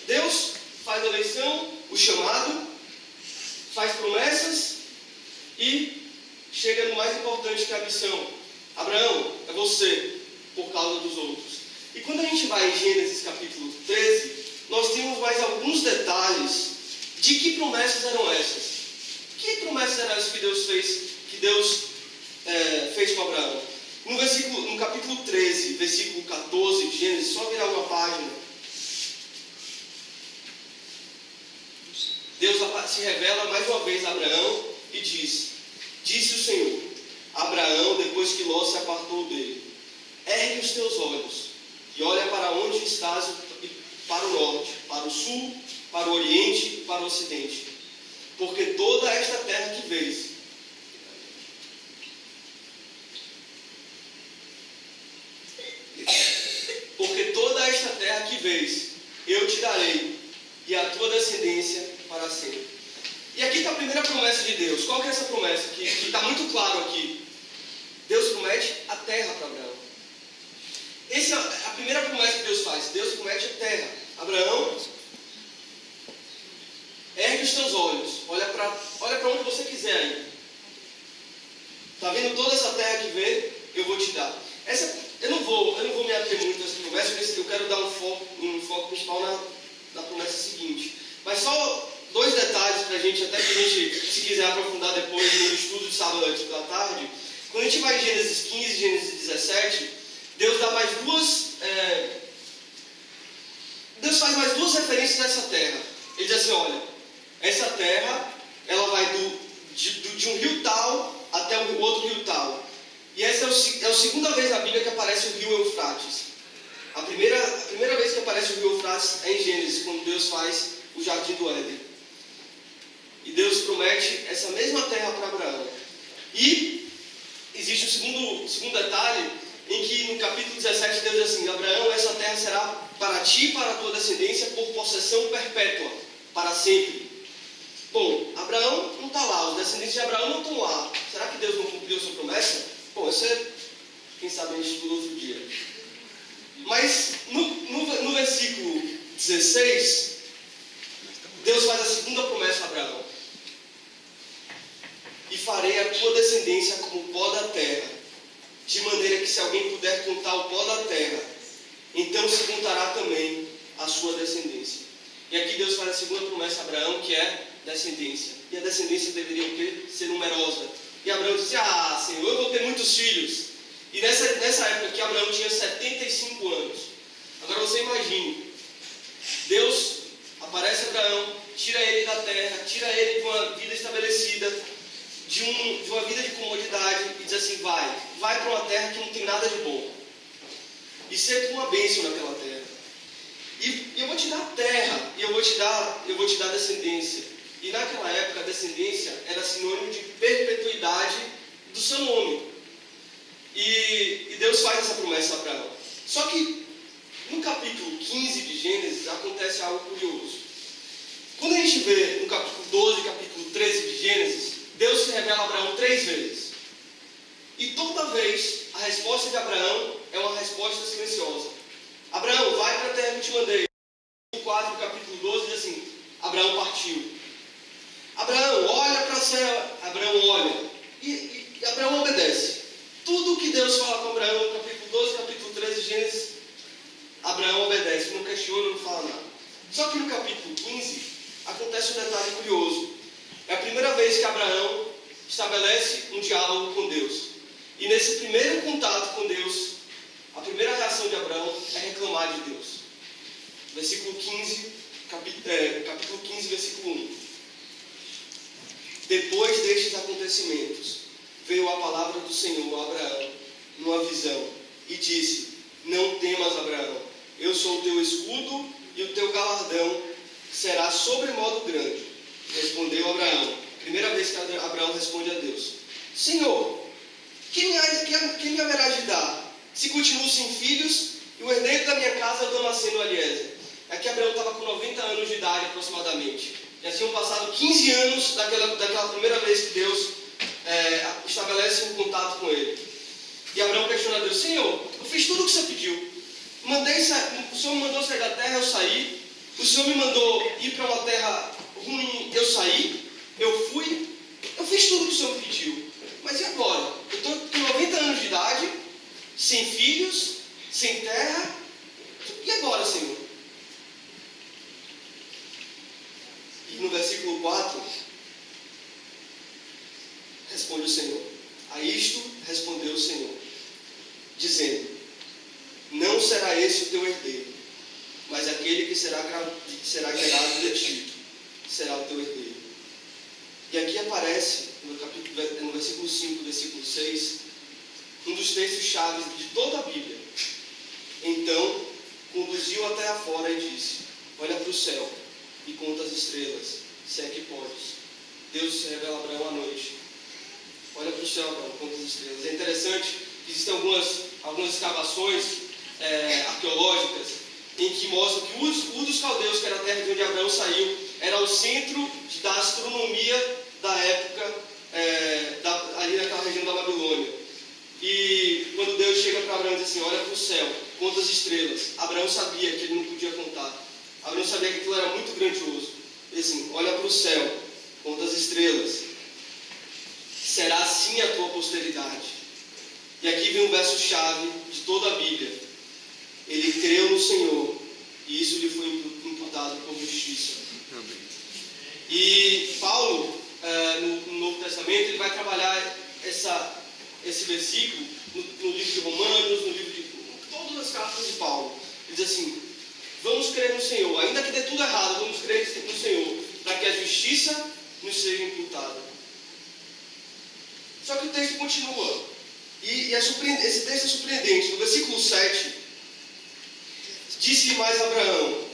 Deus faz a eleição, o chamado, faz promessas e chega no mais importante, que é a missão. Abraão, é você, por causa dos outros. E quando a gente vai em Gênesis capítulo 13, nós temos mais alguns detalhes de que promessas eram essas. Que promessas eram essas que Deus fez com Abraão? No capítulo 13, versículo 14 de Gênesis, só virar uma página, Deus se revela mais uma vez a Abraão e disse o Senhor: Abraão, depois que Ló se apartou dele, ergue os teus olhos e olha para onde estás, para o norte, para o sul, para o oriente e para o ocidente. Porque toda esta terra que vês, eu te darei, e a tua descendência para sempre. E aqui está a primeira promessa de Deus. Qual que é essa promessa? Que está muito claro aqui. Deus promete a terra para Abraão. Essa é a primeira promessa que Deus faz. Deus promete a terra. Abraão, ergue os teus olhos, olha para onde você quiser aí. Está vendo toda essa terra que vê? Eu vou te dar. Eu não vou me ater muito nessa promessa, eu quero dar um foco principal na promessa seguinte. Mas só 2 detalhes para a gente, até que a gente, se quiser aprofundar depois no estudo de sábado da tarde. Quando a gente vai em Gênesis 15 e Gênesis 17, Deus dá mais Deus faz mais 2 referências a essa terra. Ele diz assim, olha, essa terra, ela vai de um rio tal até o outro rio tal. E essa é a segunda vez na Bíblia que aparece o rio Eufrates. A primeira vez que aparece o rio Eufrates é em Gênesis, quando Deus faz o jardim do Éden. E Deus promete essa mesma terra para Abraão. E existe o segundo detalhe, em que no capítulo 17 Deus diz assim, Abraão, essa terra será para ti e para a tua descendência por possessão perpétua, para sempre. Bom, Abraão não está lá, os descendentes de Abraão não estão lá. Será que Deus não cumpriu sua promessa? Bom, isso quem sabe a gente estuda outro dia. Mas no versículo 16, Deus faz a segunda promessa a Abraão. E farei a tua descendência como o pó da terra, de maneira que se alguém puder contar o pó da terra, então se contará também a sua descendência. E aqui Deus faz a segunda promessa a Abraão, que é descendência. E a descendência deveria ser numerosa. E Abraão disse, Senhor, eu vou ter muitos filhos. E nessa época aqui, Abraão tinha 75 anos. Agora você imagine, Deus aparece a Abraão, tira ele da terra, tira ele de uma vida estabelecida, de uma vida de comodidade, e diz assim, vai para uma terra que não tem nada de bom. E ser uma bênção naquela terra. E eu vou te dar terra, e eu vou te dar descendência. E naquela época a descendência era sinônimo de perpetuidade do seu nome. E Deus faz essa promessa a Abraão. Só que no capítulo 15 de Gênesis acontece algo curioso. Quando a gente vê no capítulo 12 e capítulo 13 de Gênesis, Deus se revela a Abraão 3 vezes. E toda vez a resposta de Abraão é uma resposta silenciosa. Abraão, vai para a terra que eu te mandei. No 4, capítulo 12, diz assim, Abraão partiu. Abraão, olha para o céu. Abraão olha. E Abraão obedece. Tudo que Deus fala com Abraão, no capítulo 12, capítulo 13 de Gênesis, Abraão obedece, não questiona, não fala nada. Só que no capítulo 15, acontece um detalhe curioso. É a primeira vez que Abraão estabelece um diálogo com Deus. E nesse primeiro contato com Deus, a primeira reação de Abraão é reclamar de Deus. Versículo 15, capítulo 15, versículo 1. Depois destes acontecimentos, veio a palavra do Senhor a Abraão, numa visão, e disse, não temas, Abraão, eu sou o teu escudo e o teu galardão será sobremodo grande. Respondeu Abraão, primeira vez que Abraão responde a Deus, Senhor, quem me haverá de dar? Se continuo sem filhos, e o herdeiro da minha casa é o Damasceno Eliezer. Aqui Abraão estava com 90 anos de idade aproximadamente. Já tinham passado 15 anos daquela primeira vez que Deus estabelece um contato com ele. E Abraão questiona a Deus, Senhor, eu fiz tudo o que você pediu. O Senhor me mandou sair da terra, eu saí. O Senhor me mandou ir para uma terra ruim, eu saí. Eu fui. Eu fiz tudo o que o Senhor me pediu. Mas e agora? Eu estou com 90 anos de idade, sem filhos, sem terra. E agora, Senhor? E no versículo 4, responde o Senhor. A isto respondeu o Senhor, dizendo, não será esse o teu herdeiro, mas aquele que será gerado de ti será o teu herdeiro. E aqui aparece, no versículo 5, versículo 6, um dos textos chaves de toda a Bíblia. Então, conduziu a terra fora e disse, olha para o céu e conta as estrelas, se é que podes. Deus se revela a Abraão à noite. Olha para o céu, Abraão, conta as estrelas. É interessante que existem algumas escavações arqueológicas em que mostram que Ur dos Caldeus, que era a terra de onde Abraão saiu, era o centro da astronomia da época, ali naquela região da Babilônia. E quando Deus chega para Abraão e diz assim, olha para o céu, conta as estrelas. Abraão sabia que ele não podia contar. Abraão sabia que aquilo era muito grandioso. assim, olha para o céu, conta as estrelas. Será assim a tua posteridade. E aqui vem um verso-chave de toda a Bíblia. Ele creu no Senhor, e isso lhe foi imputado por justiça. Amém. E Paulo, no Novo Testamento, ele vai trabalhar esse versículo no livro de Romanos, no livro de todas as cartas de Paulo. Ele diz assim: vamos crer no Senhor, ainda que dê tudo errado, vamos crer no Senhor, para que a justiça nos seja imputada. Só que o texto continua, e esse texto é surpreendente. No versículo 7, disse mais Abraão,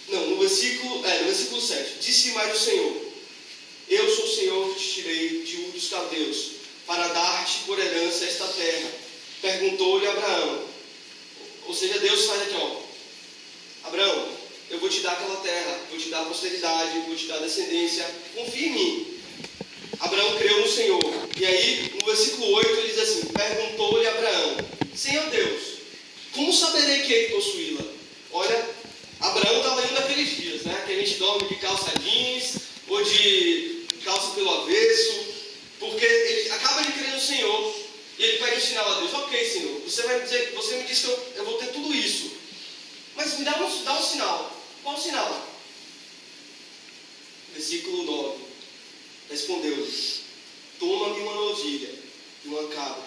no versículo 7, disse mais o Senhor: eu sou o Senhor que te tirei de Ur dos Caldeus, para dar-te por herança esta terra. Perguntou-lhe Abraão, ou seja, Deus faz aqui, Abraão, eu vou te dar aquela terra, vou te dar posteridade, vou te dar descendência, confia em mim. Abraão creu no Senhor. E aí, no versículo 8, ele diz assim: perguntou-lhe Abraão: Senhor Deus, como saberei que hei de possuí-la? Olha, Abraão estava indo naqueles dias, né? Que a gente dorme de calça jeans ou de calça pelo avesso, porque ele acaba de crer no Senhor e ele pede um sinal a Deus. Ok, Senhor, você me disse que eu vou ter tudo isso, mas me dá um sinal. Qual o sinal? Versículo 9. Respondeu-lhe: toma-me uma novilha e uma cabra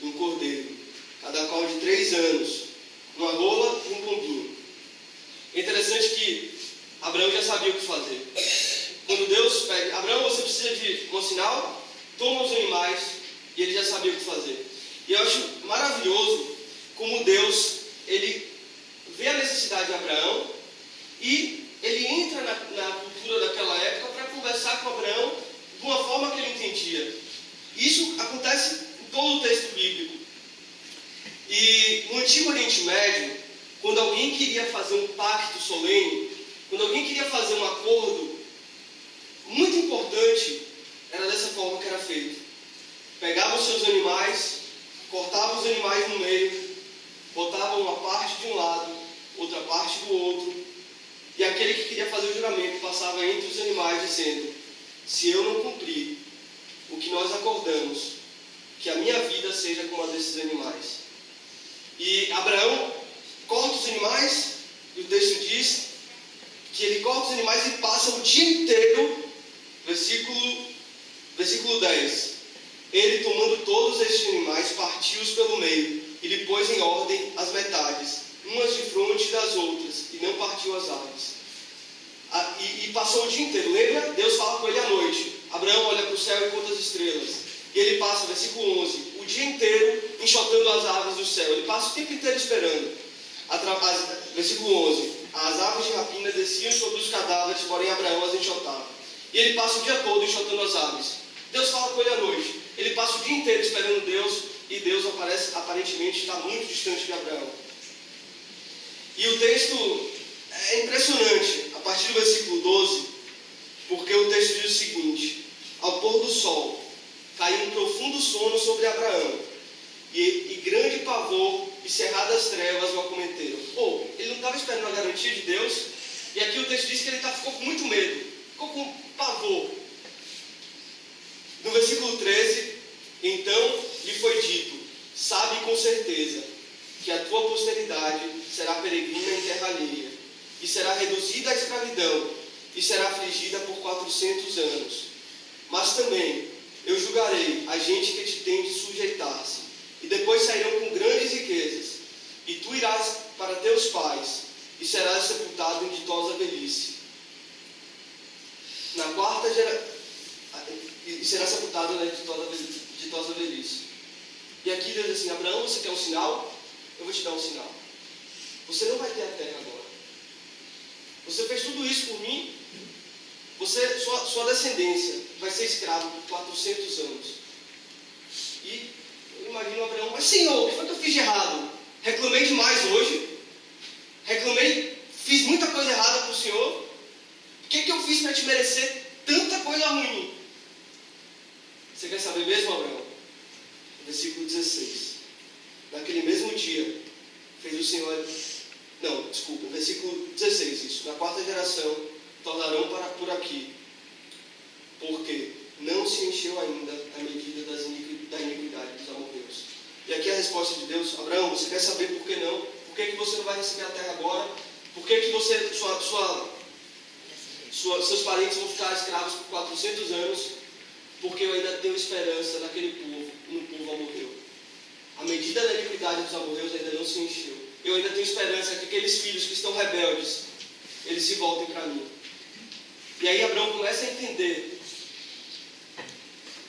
e um cordeiro, cada qual de 3 anos, uma rola e um pombinho. É interessante que Abraão já sabia o que fazer. Quando Deus pede: Abraão, você precisa de um sinal? Toma os animais. E ele já sabia o que fazer. E eu acho maravilhoso como Deus, ele vê a necessidade de Abraão e ele entra na cultura daquela época para conversar com Abraão de uma forma que ele entendia. Isso acontece em todo o texto bíblico. E no Antigo Oriente Médio, quando alguém queria fazer um pacto solene, quando alguém queria fazer um acordo muito importante, era dessa forma que era feito. Pegavam os seus animais, cortavam os animais no meio, botavam uma parte de um lado, outra parte do outro, e aquele que queria fazer o juramento passava entre os animais dizendo: se eu não cumprir o que nós acordamos, que a minha vida seja como a desses animais. E Abraão corta os animais, e o texto diz que ele corta os animais e passa o dia inteiro, versículo 10. Ele, tomando todos estes animais, partiu-os pelo meio e lhe pôs em ordem as metades, umas de fronte das outras, e não partiu as aves. E passou o dia inteiro. Lembra? Deus fala com ele à noite. Abraão olha para o céu e conta as estrelas. E ele passa, versículo 11, o dia inteiro enxotando as aves do céu. Ele passa o tempo inteiro esperando. Versículo 11, as aves de rapina desciam sobre os cadáveres, porém Abraão as enxotava. E ele passa o dia todo enxotando as aves. Deus fala com ele à noite. Ele passa o dia inteiro esperando Deus, e Deus aparentemente está muito distante de Abraão. E o texto é impressionante, a partir do versículo 12, porque o texto diz o seguinte: ao pôr do sol, caiu um profundo sono sobre Abraão, e grande pavor e cerradas trevas o acometeram. Ele não estava esperando a garantia de Deus, e aqui o texto diz que ele ficou com muito medo, ficou com pavor. No versículo 13, então lhe foi dito: sabe com certeza que a tua posteridade será peregrina em terra alheia, e será reduzida à escravidão, e será afligida por 400 anos. Mas também eu julgarei a gente que te tem de sujeitar-se, e depois sairão com grandes riquezas, e tu irás para teus pais, e serás sepultado em ditosa velhice. Na quarta geração, e será sepultado na ditosa velhice. E aqui Deus diz assim: Abraão, você quer um sinal? Eu vou te dar um sinal. Você não vai ter a terra agora. Você fez tudo isso por mim. Sua descendência vai ser escravo por 400 anos. E eu imagino Abraão: mas Senhor, o que foi que eu fiz de errado? Reclamei demais hoje. Fiz muita coisa errada para o Senhor. O que eu fiz para te merecer tanta coisa ruim? Você quer saber mesmo, Abraão? Versículo 16. Naquele mesmo dia, fez o Senhor Não, desculpa, versículo 16, isso. Na quarta geração tornarão por aqui, porque não se encheu ainda a medida da iniquidade dos amorreus. E aqui a resposta de Deus: Abraão, você quer saber por que não? Por que você não vai receber a terra agora? Por que você, seus parentes vão ficar escravos por 400 anos? Porque eu ainda tenho esperança naquele povo, no povo amorreu. A medida da iniquidade dos amorreus ainda não se encheu. Eu ainda tenho esperança que aqueles filhos que estão rebeldes, eles se voltem para mim. E aí Abraão começa a entender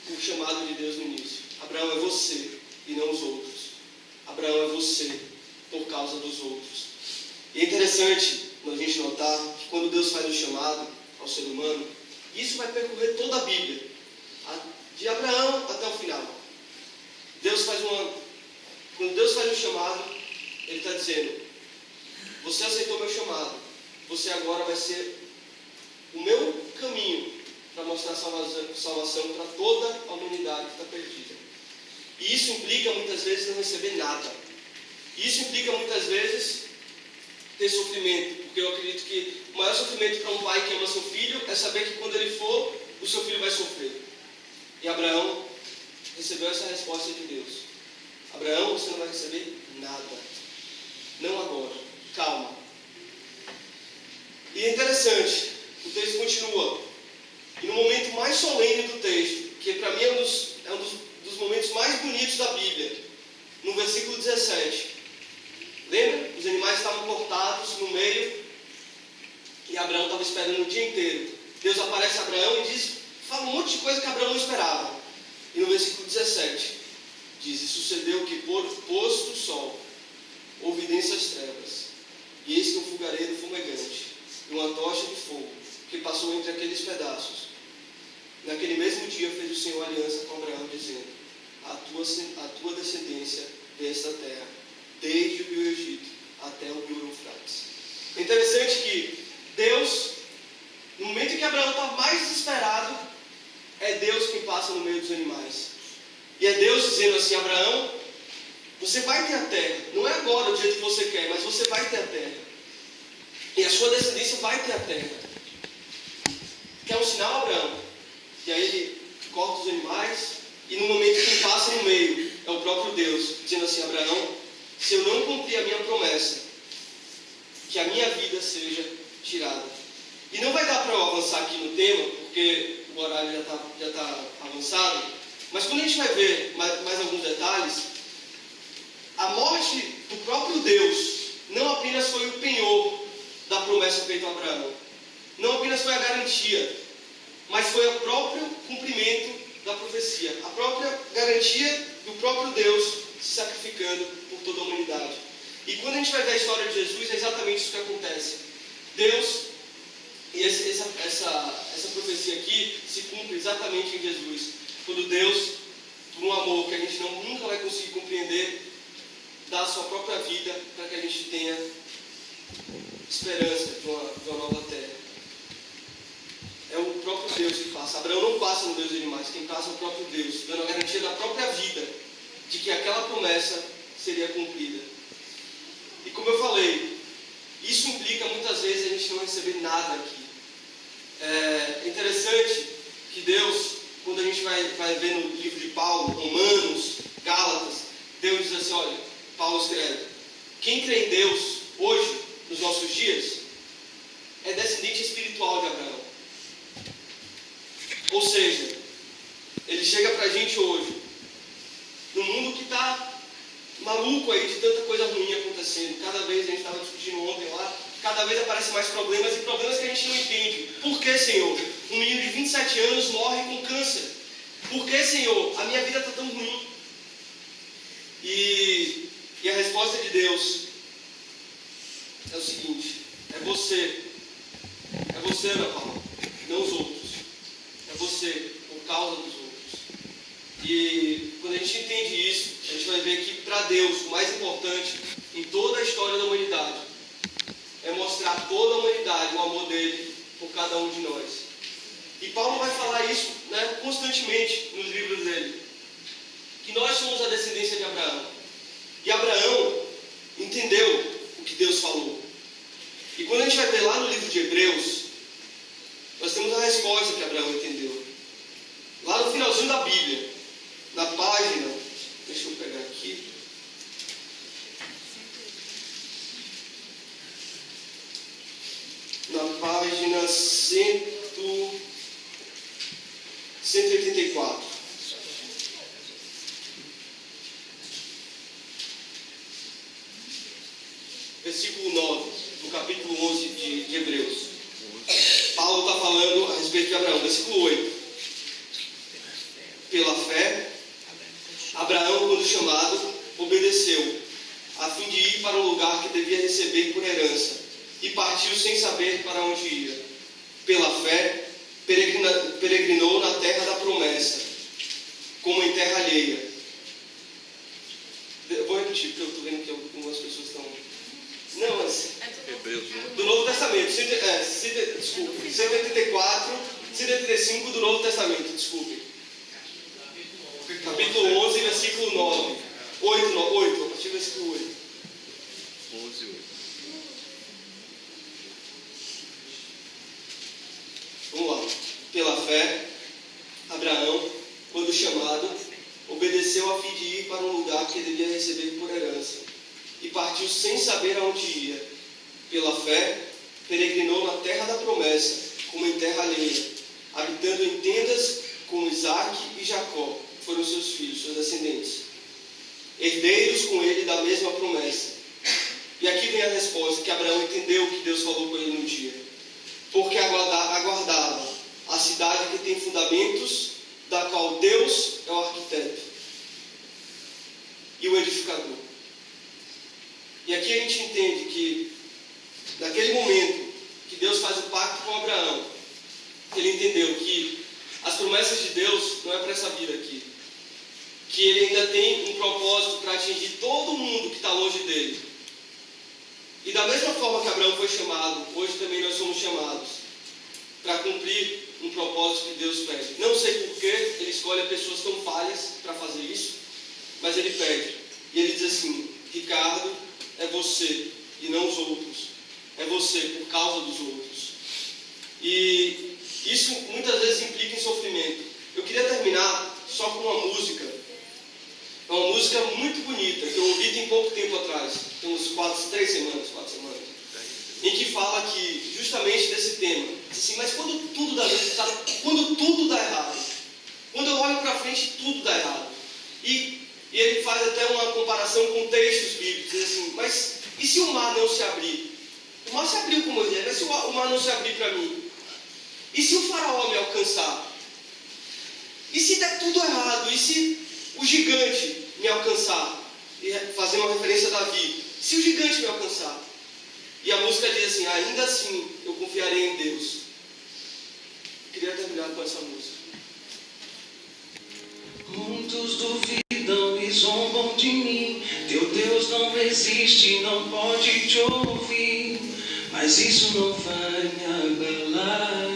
o chamado de Deus no início. Abraão, é você e não os outros. Abraão, é você por causa dos outros. E é interessante a gente notar que quando Deus faz o chamado ao ser humano, isso vai percorrer toda a Bíblia, de Abraão até o final. Quando Deus faz um chamado, Ele está dizendo: você aceitou meu chamado, você agora vai ser o meu caminho para mostrar salvação para toda a humanidade que está perdida. E isso implica muitas vezes não receber nada. Isso implica muitas vezes ter sofrimento, porque eu acredito que o maior sofrimento para um pai que ama seu filho é saber que quando ele for, o seu filho vai sofrer. E Abraão recebeu essa resposta de Deus: Abraão, você não vai receber nada. Não agora. Calma. E é interessante, o texto continua. E no momento mais solene do texto, que para mim é um dos momentos mais bonitos da Bíblia, no versículo 17. Lembra? Os animais estavam cortados no meio e Abraão estava esperando o dia inteiro. Deus aparece a Abraão e fala um monte de coisa que Abraão não esperava. E no versículo 17 diz: e sucedeu que, posto o sol, houve densas trevas, e eis que um fogareiro fumegante e uma tocha de fogo que passou entre aqueles pedaços. Naquele mesmo dia fez o Senhor aliança com Abraão, dizendo: a tua descendência vê esta terra, desde o rio Egito até o rio Eufrates. É interessante que Deus, no momento em que Abraão está mais desesperado, é Deus quem passa no meio dos animais. E é Deus dizendo assim: Abraão, você vai ter a terra. Não é agora o jeito que você quer, mas você vai ter a terra. E a sua descendência vai ter a terra. Quer um sinal, Abraão? E aí ele corta os animais, e no momento que passa no meio, é o próprio Deus, dizendo assim: Abraão, se eu não cumprir a minha promessa, que a minha vida seja tirada. E não vai dar para eu avançar aqui no tema, porque o horário já está avançado, mas quando a gente vai ver mais alguns detalhes, a morte do próprio Deus não apenas foi o penhor da promessa feita a Abraão, não apenas foi a garantia, mas foi o próprio cumprimento da profecia, a própria garantia do próprio Deus se sacrificando por toda a humanidade. E quando a gente vai ver a história de Jesus, é exatamente isso que acontece. Deus, e essa profecia aqui se cumpre exatamente em Jesus. Quando Deus, por um amor que a gente nunca vai conseguir compreender, dá a sua própria vida para que a gente tenha esperança de uma nova terra. É o próprio Deus que passa. Abraão não passa no Deus dos animais, quem passa é o próprio Deus, dando a garantia da própria vida de que aquela promessa seria cumprida. E como eu falei, isso implica muitas vezes a gente não receber nada aqui. É interessante que Deus, quando a gente vai ver no livro de Paulo, Romanos, Gálatas, Deus diz assim: olha, Paulo escreve: quem crê em Deus hoje, nos nossos dias, é descendente espiritual de Abraão. Ou seja, ele chega para a gente hoje, no mundo que está maluco aí de tanta coisa ruim acontecendo. Cada vez, a gente estava discutindo ontem lá, cada vez aparecem mais problemas, e problemas que a gente não entende. Por que, Senhor? Um menino de 27 anos morre com câncer. Por que, Senhor? A minha vida está tão ruim. E a resposta de Deus é o seguinte: é você, Ana Paula, não os outros. É você, por causa dos outros. E quando a gente entende isso, a gente vai ver que para Deus o mais importante em toda a história da humanidade é mostrar a toda a humanidade o amor dele por cada um de nós. E Paulo vai falar isso, constantemente nos livros dele, que nós somos a descendência de Abraão. E Abraão entendeu o que Deus falou. E quando a gente vai ver lá no livro de Hebreus, nós temos a resposta que Abraão entendeu. Lá no finalzinho da Bíblia, na página, deixa eu pegar aqui. Na página 184. Versículo 9, no capítulo 11 de Hebreus. Paulo está falando a respeito de Abraão. Versículo 8. Pela fé, Abraão, quando chamado, obedeceu, a fim de ir para o lugar que devia receber por herança, e partiu sem saber para onde ia. Pela fé, peregrinou na terra da promessa, como em terra alheia. Eu vou repetir, porque eu estou vendo que algumas pessoas estão... Não, mas... Hebreus. Do Novo Testamento. 184, 185 do Novo Testamento, desculpe. Capítulo 11, versículo 9. 8, a partir do versículo 8. 11, 8. Vamos lá. Pela fé, Abraão, quando chamado, obedeceu a fim de ir para um lugar que devia receber por herança, e partiu sem saber aonde ia. Pela fé, peregrinou na terra da promessa, como em terra alheia, habitando em tendas com Isaac e Jacó, que foram seus filhos, seus descendentes, herdeiros com ele da mesma promessa. E aqui vem a resposta, que Abraão entendeu o que Deus falou com ele no dia. Porque aguardava a cidade que tem fundamentos, da qual Deus é o arquiteto e o edificador. E aqui a gente entende que, naquele momento que Deus faz o pacto com Abraão, ele entendeu que as promessas de Deus não é para essa vida aqui, que ele ainda tem um propósito para atingir todo mundo que está longe dele. E da mesma forma que Abraão foi chamado, hoje também nós somos chamados para cumprir um propósito que Deus pede. Não sei porquê ele escolhe pessoas tão falhas para fazer isso, mas ele pede. E ele diz assim: Ricardo, é você e não os outros. É você por causa dos outros. E isso muitas vezes implica em sofrimento. Eu queria terminar só com uma música. É uma música muito bonita, que eu ouvi tem pouco tempo atrás, tem uns 4 semanas, em que fala que, justamente desse tema, assim, mas quando tudo dá errado, quando eu olho para frente, tudo dá errado. E ele faz até uma comparação com textos bíblicos, diz assim, mas e se o mar não se abrir? O mar se abriu com Moisés, mas se o mar não se abrir para mim? E se o faraó me alcançar? E se der tudo errado? E se o gigante me alcançar? E fazer uma referência a Davi. Se o gigante me alcançar? E a música diz assim: ainda assim eu confiarei em Deus. Queria terminar com essa música. Muitos duvidam e zombam de mim. Teu Deus não existe, não pode te ouvir. Mas isso não vai me abalar.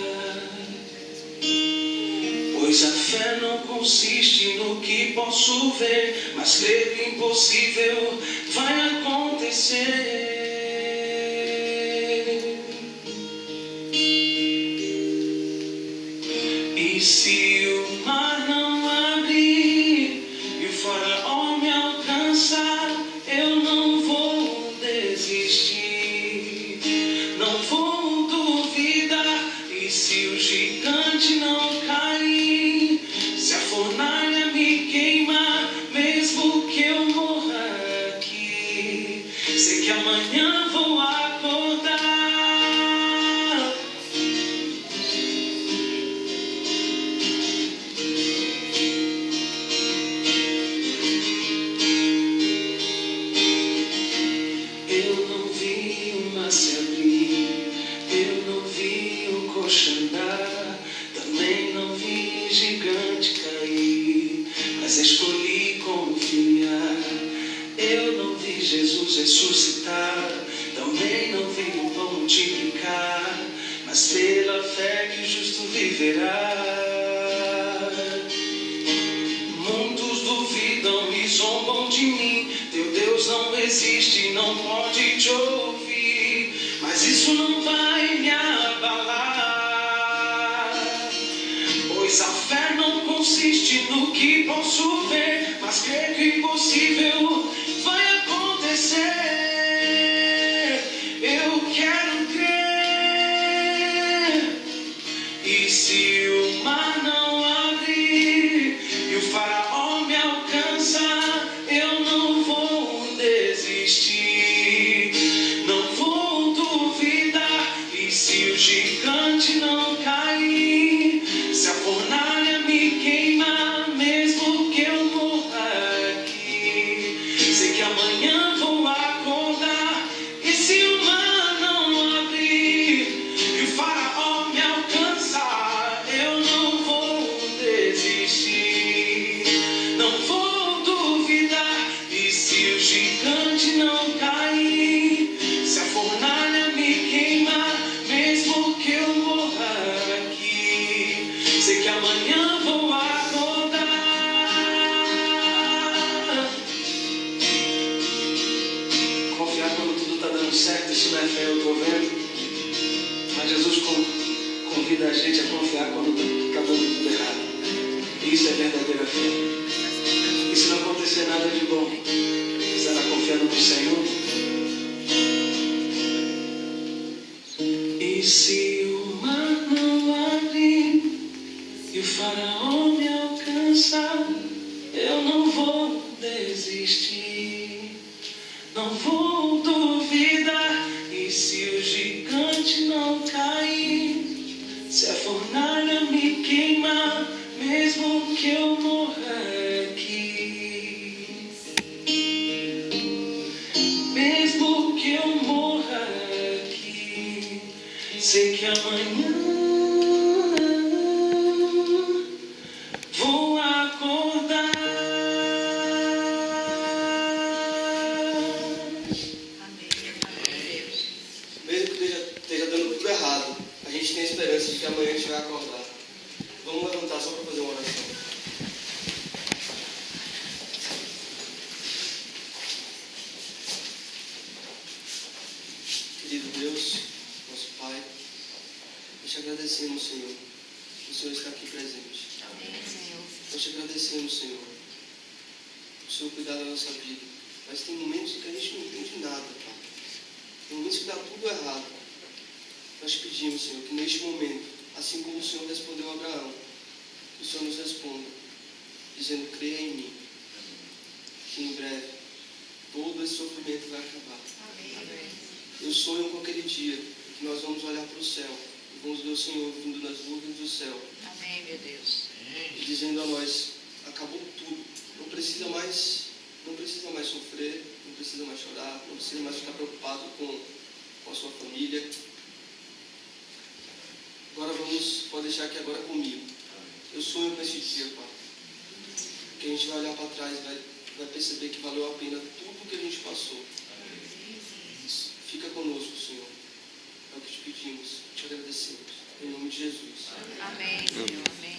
Pois a fé não consiste no que posso ver, mas crer que o impossível vai acontecer. E se o mar não abrir e o faraó me alcançar, eu não vou desistir, não vou duvidar. E se o gigante não cair, se a fornalha me queimar, mesmo que eu morra aqui, sei que amanhã vou acordar. Eu não vi o mar se abrir, eu não vi o coxo andar, também não vi gigante cair, mas escolhi confiar. Eu não vi Jesus ressuscitar, também não vi o pão multiplicar, mas pela fé que o justo viverá. Muitos duvidam e zombam de mim. Teu Deus não existe, não pode te ouvir. Mas mas isso não vai me abalar. Pois a fé não consiste no que posso ver, mas creio que o impossível vai acontecer. Eu quero crer. E se o mar não abrir e o faraó me alcançar, eu não vou desistir, não vou duvidar. E se o gigante não cair, se a fornalha me queimar, mesmo que eu morra aqui, sei que amanhã vou acordar. E se o mar não abrir e o faraó me alcançar, eu não vou desistir, não vou duvidar. E se o gigante não cair, se a fornalha me queimar, mesmo que eu morra aqui, sei que amanhã vou acordar. Confiar quando tudo está dando certo, isso não é fé, eu estou vendo. Mas Jesus convida a gente a confiar quando está dando tudo errado. E isso é verdadeira fé. E se não acontecer nada de bom, será confiando no Senhor? E se o mar não abrir e o faraó me alcançar, eu não vou desistir, não vou duvidar. E se o gigante não cair, se a fornalha me queimar, mesmo que eu morra aqui, mesmo que eu morra aqui, sei que amanhã vou acordar. Mesmo que esteja dando tudo errado, a gente tem a esperança de que amanhã a gente vai acordar. Vamos levantar só para fazer uma oração. Querido Deus, nosso Pai, nós te agradecemos, Senhor. O Senhor está aqui presente. Nós te agradecemos, Senhor, o Senhor cuidar da nossa vida. Mas tem momentos em que a gente não entende nada, Pai. Tem momentos que dá tudo errado. Nós te pedimos, Senhor, que neste momento, assim como o Senhor respondeu a Abraão, que o Senhor nos responda, dizendo: creia em mim, que em breve todo esse sofrimento vai acabar. Eu sonho com aquele dia que nós vamos olhar para o céu e vamos ver o Senhor vindo nas nuvens do céu. Amém, meu Deus. E dizendo a nós: acabou tudo, não precisa mais sofrer, não precisa mais chorar, não precisa mais ficar preocupado com a sua família. Agora pode deixar aqui agora comigo. Eu sonho com esse dia, Pai, que a gente vai olhar para trás, vai perceber que valeu a pena tudo que a gente passou. Fica conosco, Senhor. É o que te pedimos, te agradecemos. Em nome de Jesus. Amém, Senhor. Amém.